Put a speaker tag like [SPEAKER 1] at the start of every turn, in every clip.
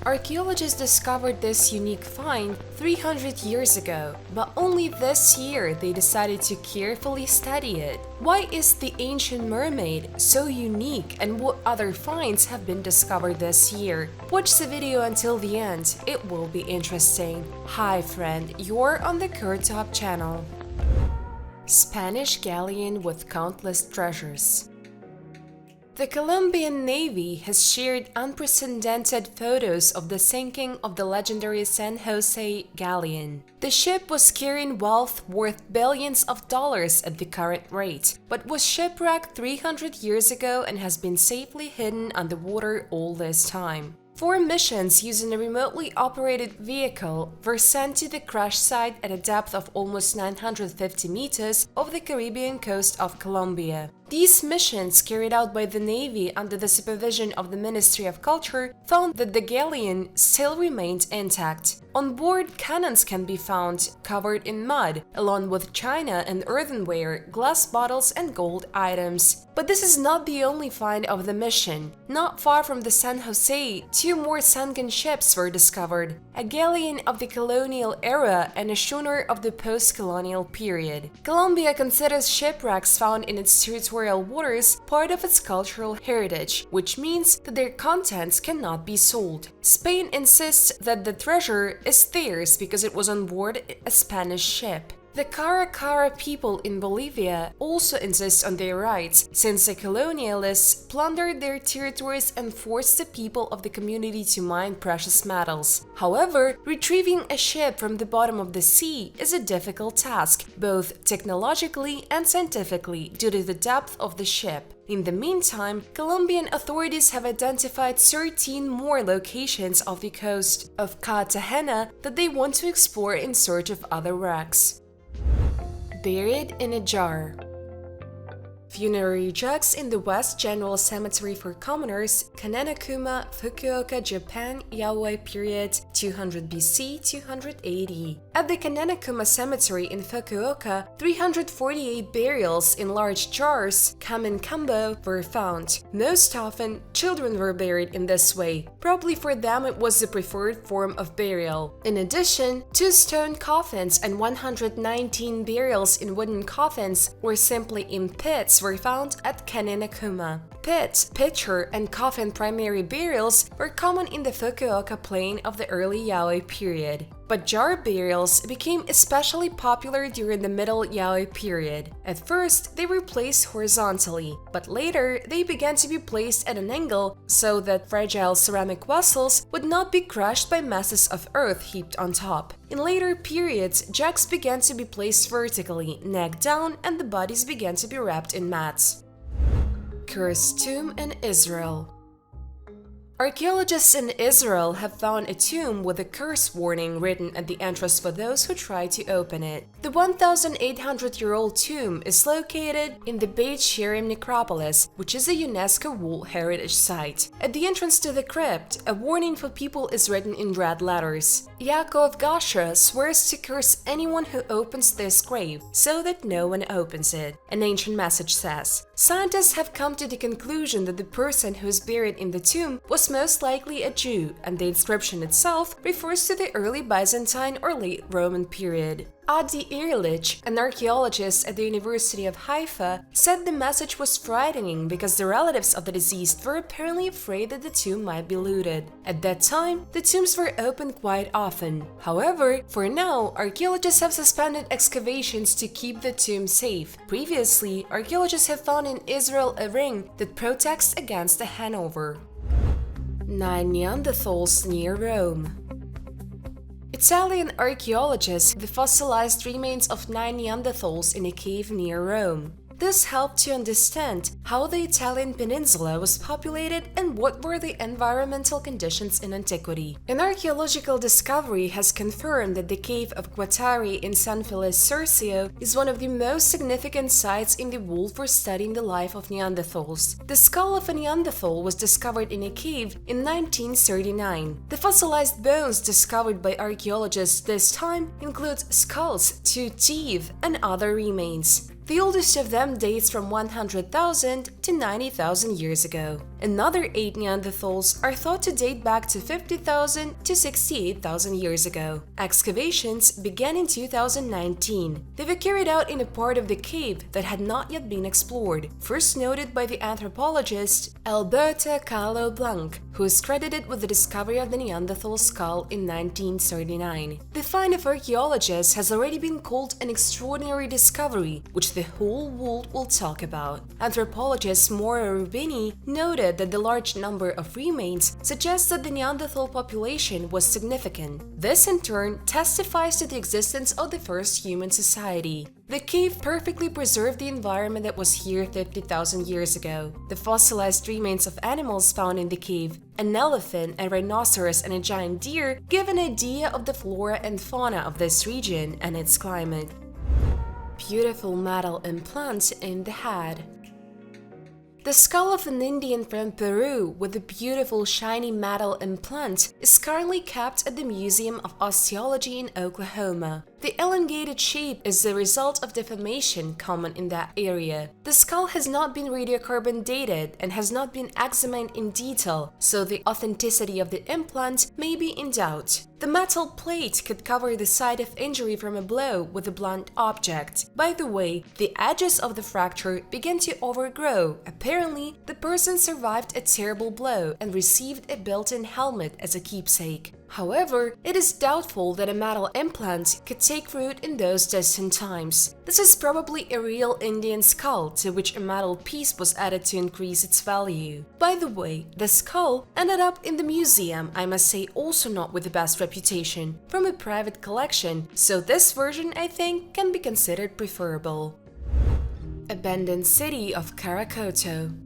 [SPEAKER 1] Archaeologists discovered this unique find 300 years ago, but only this year they decided to carefully study it. Why is the ancient mermaid so unique, and what other finds have been discovered this year? Watch the video until the end, it will be interesting. Hi friend, you're on the KirTop channel. Spanish galleon with countless treasures. The Colombian Navy has shared unprecedented photos of the sinking of the legendary San Jose galleon. The ship was carrying wealth worth billions of dollars at the current rate, but was shipwrecked 300 years ago and has been safely hidden underwater all this time. 4 missions using a remotely operated vehicle were sent to the crash site at a depth of almost 950 meters off the Caribbean coast of Colombia. These missions, carried out by the Navy under the supervision of the Ministry of Culture, found that the galleon still remained intact. On board, cannons can be found covered in mud, along with china and earthenware, glass bottles and gold items. But this is not the only find of the mission. Not far from the San Jose, 2 more sunken ships were discovered, a galleon of the colonial era and a schooner of the post-colonial period. Colombia considers shipwrecks found in its territorial waters part of its cultural heritage, which means that their contents cannot be sold. Spain insists that the treasure is theirs because it was on board a Spanish ship. The Khara-Khoto people in Bolivia also insist on their rights, since the colonialists plundered their territories and forced the people of the community to mine precious metals. However, retrieving a ship from the bottom of the sea is a difficult task, both technologically and scientifically, due to the depth of the ship. In the meantime, Colombian authorities have identified 13 more locations off the coast of Cartagena that they want to explore in search of other wrecks. Buried in a jar. Funerary jugs in the West General Cemetery for Commoners, Kanenakuma, Fukuoka, Japan, Yawoi period 200 BC, 200 AD. At the Kanenakuma Cemetery in Fukuoka, 348 burials in large jars, kamen-kambo, were found. Most often, children were buried in this way. Probably for them it was the preferred form of burial. In addition, 2 stone coffins and 119 burials in wooden coffins or simply in pits were found at Kanenakuma. Pit, pitcher, and coffin primary burials were common in the Fukuoka plain of the early Yawoi period. But jar burials became especially popular during the Middle Yawoi period. At first, they were placed horizontally, but later they began to be placed at an angle so that fragile ceramic vessels would not be crushed by masses of earth heaped on top. In later periods, jugs began to be placed vertically, neck down, and the bodies began to be wrapped in mats. Cursed tomb in Israel. Archaeologists in Israel have found a tomb with a curse warning written at the entrance for those who try to open it. The 1,800-year-old tomb is located in the Beit Sherim necropolis, which is a UNESCO World Heritage Site. At the entrance to the crypt, a warning for people is written in red letters. Yaakov Gasha swears to curse anyone who opens this grave, so that no one opens it. An ancient message says. Scientists have come to the conclusion that the person who is buried in the tomb was most likely a Jew, and the inscription itself refers to the early Byzantine or late Roman period. Adi Ehrlich, an archaeologist at the University of Haifa, said the message was frightening because the relatives of the deceased were apparently afraid that the tomb might be looted. At that time, the tombs were opened quite often. However, for now, archaeologists have suspended excavations to keep the tomb safe. Previously, archaeologists have found in Israel a ring that protects against a hangover. 9 Neanderthals near Rome. Italian archaeologists the fossilized remains of 9 Neanderthals in a cave near Rome. This helped to understand how the Italian peninsula was populated and what were the environmental conditions in antiquity. An archaeological discovery has confirmed that the cave of Guattari in San Felice Surcio is one of the most significant sites in the world for studying the life of Neanderthals. The skull of a Neanderthal was discovered in a cave in 1939. The fossilized bones discovered by archaeologists this time include skulls, 2 teeth, and other remains. The oldest of them dates from 100,000 to 90,000 years ago. Another 8 Neanderthals are thought to date back to 50,000 to 68,000 years ago. Excavations began in 2019. They were carried out in a part of the cave that had not yet been explored, first noted by the anthropologist Alberta Calo-Blanc, who is credited with the discovery of the Neanderthal skull in 1939. The find of archaeologists has already been called an extraordinary discovery, which the whole world will talk about. Anthropologist Maura Rubini noted that the large number of remains suggests that the Neanderthal population was significant. This in turn testifies to the existence of the first human society. The cave perfectly preserved the environment that was here 50,000 years ago. The fossilized remains of animals found in the cave, an elephant, a rhinoceros, and a giant deer, give an idea of the flora and fauna of this region and its climate. Beautiful metal implants in the head. The skull of an Indian from Peru with a beautiful shiny metal implant is currently kept at the Museum of Osteology in Oklahoma. The elongated shape is the result of deformation common in that area. The skull has not been radiocarbon dated and has not been examined in detail, so the authenticity of the implant may be in doubt. The metal plate could cover the site of injury from a blow with a blunt object. By the way, the edges of the fracture began to overgrow. Apparently, the person survived a terrible blow and received a built-in helmet as a keepsake. However, it is doubtful that a metal implant could take root in those distant times. This is probably a real Indian skull to which a metal piece was added to increase its value. By the way, the skull ended up in the museum, I must say also not with the best reputation, from a private collection, so this version, I think, can be considered preferable. Abandoned city of Khara-Khoto.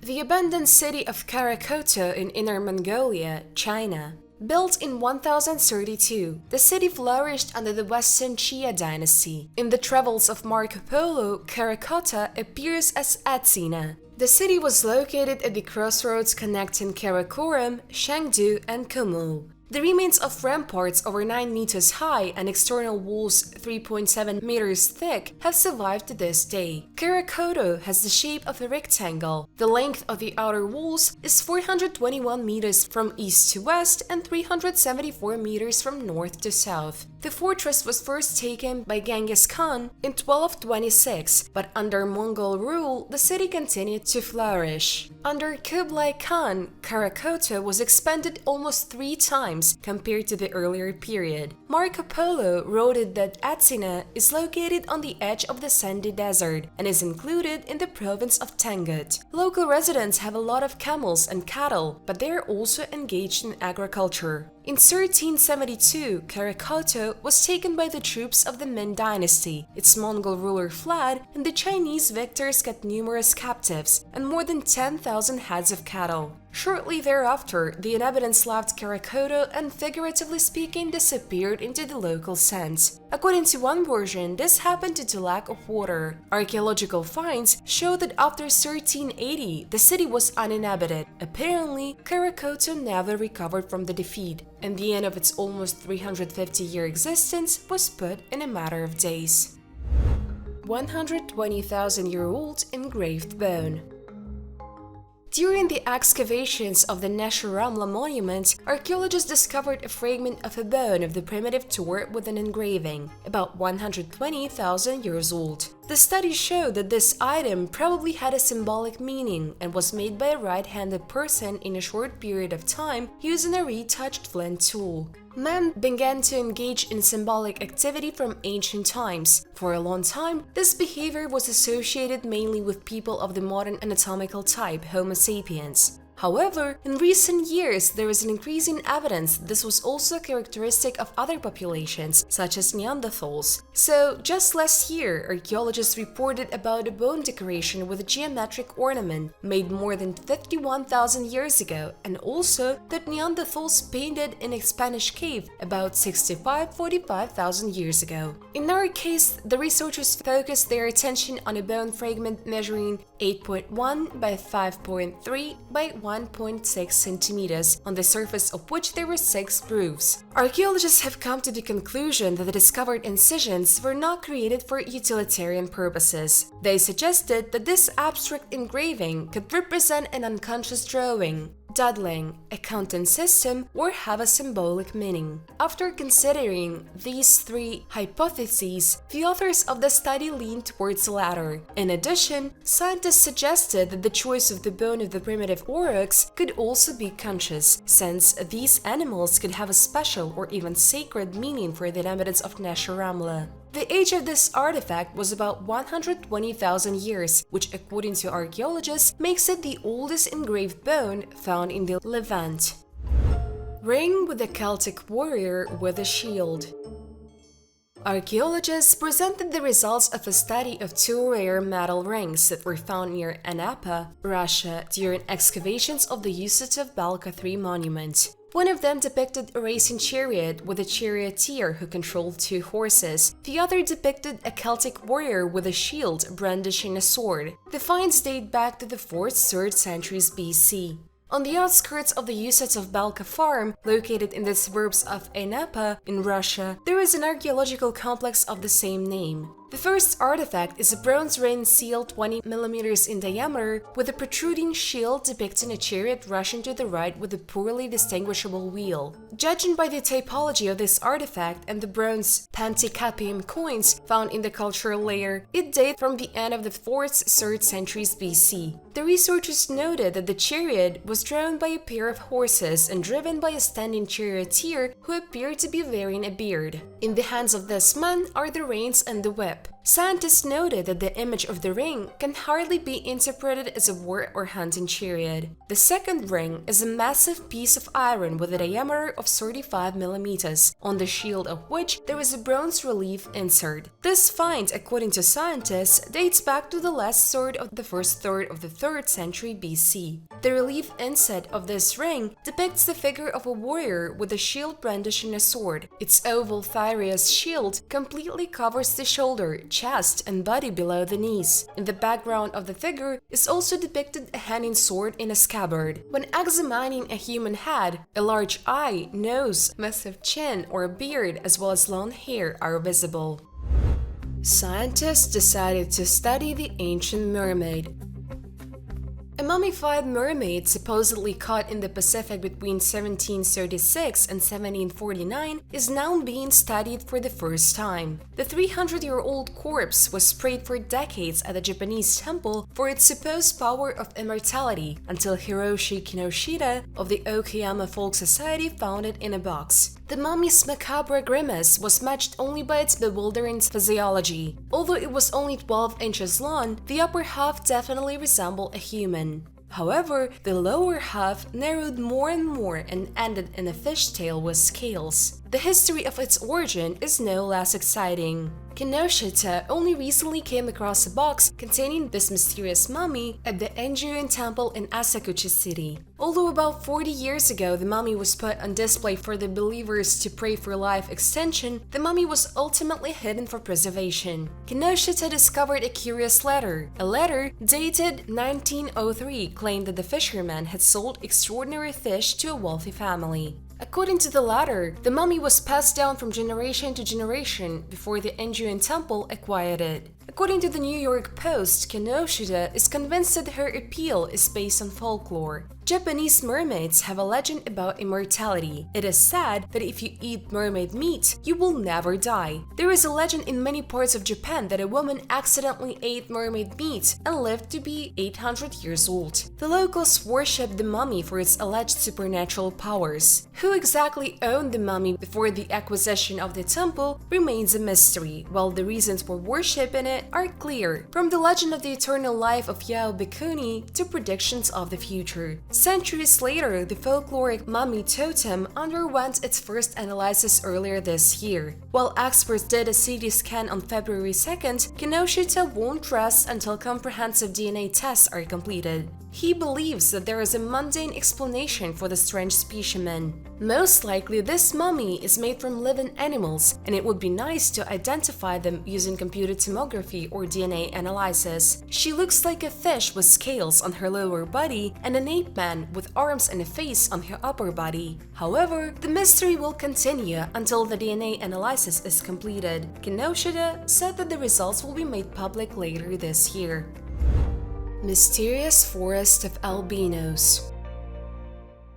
[SPEAKER 1] The abandoned city of Khara-Khoto in Inner Mongolia, China. Built in 1032, the city flourished under the Western Xia dynasty. In the travels of Marco Polo, Khara-Khoto appears as Atsina. The city was located at the crossroads connecting Karakoram, Chengdu, and Kumul. The remains of ramparts over 9 meters high and external walls 3.7 meters thick have survived to this day. Khara-Khoto has the shape of a rectangle. The length of the outer walls is 421 meters from east to west and 374 meters from north to south. The fortress was first taken by Genghis Khan in 1226, but under Mongol rule, the city continued to flourish. Under Kublai Khan, Khara-Khoto was expanded almost 3 times compared to the earlier period. Marco Polo wrote that Atsina is located on the edge of the sandy desert and is included in the province of Tangut. Local residents have a lot of camels and cattle, but they are also engaged in agriculture. In 1372, Khara-Khoto was taken by the troops of the Ming dynasty. Its Mongol ruler fled, and the Chinese victors got numerous captives and more than 10,000 heads of cattle. Shortly thereafter, the inhabitants left Khara-Khoto and, figuratively speaking, disappeared into the local sands. According to one version, this happened due to lack of water. Archaeological finds show that after 1380, the city was uninhabited. Apparently, Khara-Khoto never recovered from the defeat, and the end of its almost 350-year existence was put in a matter of days. 120,000-year-old engraved bone. During the excavations of the Nesha-Ramla monument, archaeologists discovered a fragment of a bone of the primitive Tor with an engraving, about 120,000 years old. The study showed that this item probably had a symbolic meaning and was made by a right-handed person in a short period of time using a retouched flint tool. Men began to engage in symbolic activity from ancient times. For a long time, this behavior was associated mainly with people of the modern anatomical type, Homo sapiens. However, in recent years, there is an increasing evidence that this was also a characteristic of other populations, such as Neanderthals. So, just last year, archaeologists reported about a bone decoration with a geometric ornament made more than 51,000 years ago, and also that Neanderthals painted in a Spanish cave about 45,000 years ago. In our case, the researchers focused their attention on a bone fragment measuring 8.1 by 5.3 by 1.6 centimeters, on the surface of which there were 6 grooves. Archaeologists have come to the conclusion that the discovered incisions were not created for utilitarian purposes. They suggested that this abstract engraving could represent an unconscious drawing, doodling, a counting system, or have a symbolic meaning. After considering these 3 hypotheses, the authors of the study leaned towards the latter. In addition, scientists suggested that the choice of the bone of the primitive aurochs could also be conscious, since these animals could have a special or even sacred meaning for the inhabitants of Nesher Ramla. The age of this artifact was about 120,000 years, which according to archaeologists makes it the oldest engraved bone found in the Levant. Ring with a Celtic warrior with a shield. Archaeologists presented the results of a study of 2 rare metal rings that were found near Anapa, Russia, during excavations of the Usage of Balka III monument. One of them depicted a racing chariot with a charioteer who controlled 2 horses. The other depicted a Celtic warrior with a shield brandishing a sword. The finds date back to the 4th–3rd centuries BC. On the outskirts of the Usage of Balka farm, located in the suburbs of Anapa in Russia, there is an archaeological complex of the same name. The first artifact is a bronze ring sealed 20 mm in diameter with a protruding shield depicting a chariot rushing to the right with a poorly distinguishable wheel. Judging by the typology of this artifact and the bronze Panticapaeum coins found in the cultural layer, it dates from the end of the 4th–3rd centuries BC. The researchers noted that the chariot was drawn by a pair of horses and driven by a standing charioteer who appeared to be wearing a beard. In the hands of this man are the reins and the whip. Scientists noted that the image of the ring can hardly be interpreted as a war or hunting chariot. The second ring is a massive piece of iron with a diameter of 35 mm, on the shield of which there is a bronze relief insert. This find, according to scientists, dates back to the last third of the first third of the 3rd century BC. The relief inset of this ring depicts the figure of a warrior with a shield brandishing a sword. Its oval thyrus shield completely covers the shoulder, chest, and body below the knees. In the background of the figure is also depicted a hanging sword in a scabbard. When examining a human head, a large eye, nose, massive chin, or beard, as well as long hair are visible. Scientists decided to study the ancient mermaid. A mummified mermaid supposedly caught in the Pacific between 1736 and 1749 is now being studied for the first time. The 300-year-old corpse was prayed for decades at a Japanese temple for its supposed power of immortality until Hiroshi Kinoshita of the Okayama Folk Society found it in a box. The mummy's macabre grimace was matched only by its bewildering physiology. Although it was only 12 inches long, the upper half definitely resembled a human. However, the lower half narrowed more and more and ended in a fishtail with scales. The history of its origin is no less exciting. Kinoshita only recently came across a box containing this mysterious mummy at the Enjuin Temple in Asakuchi City. Although about 40 years ago the mummy was put on display for the believers to pray for life extension, the mummy was ultimately hidden for preservation. Kinoshita discovered a curious letter. A letter dated 1903 claimed that the fisherman had sold extraordinary fish to a wealthy family. According to the latter, the mummy was passed down from generation to generation before the Enjuin Temple acquired it. According to the New York Post, Kinoshita is convinced that her appeal is based on folklore. Japanese mermaids have a legend about immortality. It is said that if you eat mermaid meat, you will never die. There is a legend in many parts of Japan that a woman accidentally ate mermaid meat and lived to be 800 years old. The locals worship the mummy for its alleged supernatural powers. Who exactly owned the mummy before the acquisition of the temple remains a mystery, while the reasons for worshiping it are clear, from the legend of the eternal life of Yao Bikuni to predictions of the future. Centuries later, the folkloric mummy totem underwent its first analysis earlier this year. While experts did a CT scan on February 2nd, Kinoshita won't rest until comprehensive DNA tests are completed. He believes that there is a mundane explanation for the strange specimen. Most likely, this mummy is made from living animals, and it would be nice to identify them using computed tomography stratigraphy or DNA analysis. She looks like a fish with scales on her lower body and an ape man with arms and a face on her upper body. However, the mystery will continue until the DNA analysis is completed. Kinoshita said that the results will be made public later this year. Mysterious Forest of Albinos.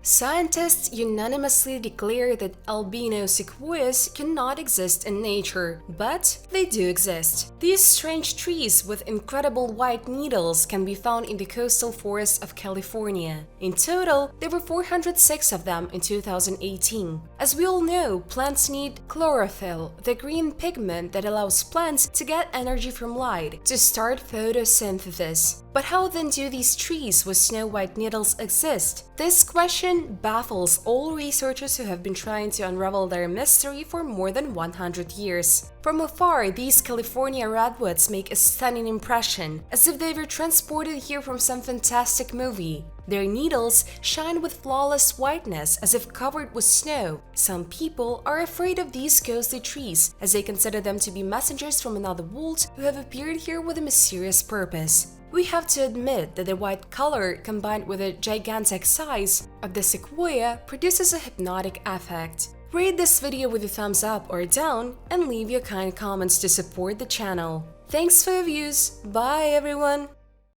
[SPEAKER 1] Scientists unanimously declare that albino sequoias cannot exist in nature, but they do exist. These strange trees with incredible white needles can be found in the coastal forests of California. In total, there were 406 of them in 2018. As we all know, plants need chlorophyll, the green pigment that allows plants to get energy from light to start photosynthesis. But how then do these trees with snow-white needles exist? This question baffles all researchers who have been trying to unravel their mystery for more than 100 years. From afar, these California redwoods make a stunning impression, as if they were transported here from some fantastic movie. Their needles shine with flawless whiteness as if covered with snow. Some people are afraid of these ghostly trees as they consider them to be messengers from another world who have appeared here with a mysterious purpose. We have to admit that the white color combined with the gigantic size of the sequoia produces a hypnotic effect. Rate this video with a thumbs up or down and leave your kind comments to support the channel. Thanks for your views, bye everyone!